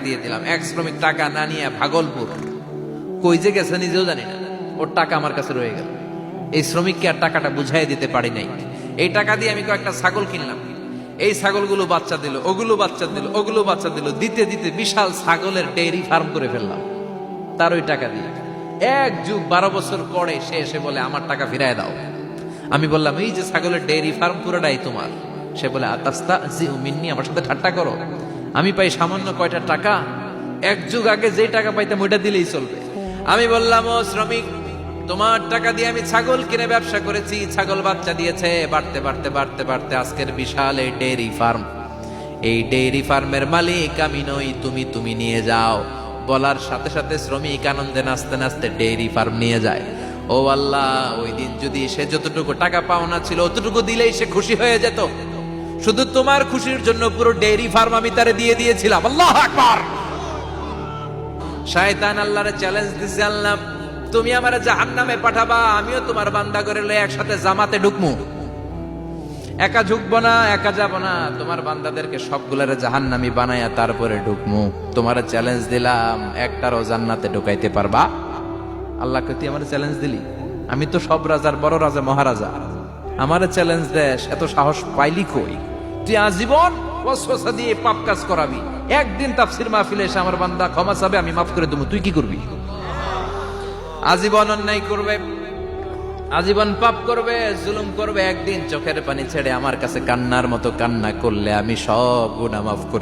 দিয়ে দিলাম। এক শ্রমিক টাকা না নিয়ে ভাগলপুর কই যে গেছে নিজেও জানি না, ওর টাকা আমার কাছে রয়ে গেল। এই শ্রমিককে আর টাকাটা বুঝাই দিতে পারি নাই। এই টাকা দিয়ে আমি কয়েকটা ছাগল কিনলাম। এই ছাগলগুলো বাচ্চা দিল, ওগুলো বাচ্চা দিল, ওগুলো বাচ্চা দিল, দিতে দিতে বিশাল ছাগলের ডেইরি ফার্ম করে ফেললাম তার ওই টাকা দিয়ে। 1 যুগ 12 বছর পরে সে এসে বলে আমার টাকা ফিরায় দাও। আমি বললাম এই যে ছাগলের ডেইরি ফার্ম পুরোটাই তোমার। সে বলে আতাস্তা জিউ মিন্নি, আমার সাথে ঠাট্টা করো? আমি পাই সামান্য কয়টা টাকা, 1 যুগ আগে যে টাকা পাইতাম ওইটা দিলেই চলবে। আমি বললাম ও শ্রমিক, তোমার টাকা দিয়ে আমি ছাগল কিনে ব্যবসা করেছি, ছাগল বাচ্চা দিয়েছে, বাড়তে বাড়তে বাড়তে বাড়তে আজকের বিশাল এই ডেইরি ফার্ম। এই ডেইরি ফার্মের মালিক আমি নই, তুমি নিয়ে যাও। বলার সাথে সাথে শ্রমিক আনন্দে নাচতে নাচতে ডেইরি ফার্ম নিয়ে যায়। ও আল্লাহ, ওই দিন যদি সে যতটুকু টাকা পাওনা ছিল অতটুকু দিলেই সে খুশি হয়ে যেত। শুধু তোমার খুশির জন্য পুরো ডেইরি ফার্ম আমি তারে দিয়ে দিয়েছিলাম। আল্লাহু আকবার। শয়তান আল্লাহরে চ্যালেঞ্জ দিছে, আল্লাহ তুমি আমারে জাহান্নামে পাঠাবা, আমিও তোমার বান্দা করে লয়ে একসাথে জামাতে ঢুকমু। একা ঢুকবো না, একা যাব না, তোমার বান্দাদেরকে সবগুলারে জাহান্নামী বানায়া তারপরে ঢুকমু। তোমারে চ্যালেঞ্জ দিলাম, একটারও জান্নাতে ঢুকাইতে পারবা? আল্লাহকে তুই আমার চ্যালেঞ্জ দিলি? আমি তো সব রাজার বড় রাজা, মহারাজা। আমারে চ্যালেঞ্জ দেশ, এত সাহস পাইলি কই? তুই আজীবন ওয়াসওয়াসা দিয়ে পাপ কাজ করাবি, একদিন তাফসীর মাহফিলে এসে আমার বান্দা ক্ষমা চাবে, আমি মাফ করে দেবো, তুই কি করবি? আজীবন অন্যায় করবে, আজীবন পাপ করবে, জুলুম করবে, একদিন চোখের পানি ছেড়ে আমার কাছে কান্নার মতো কান্না করলে আমি সব গুনাহ মাফ করে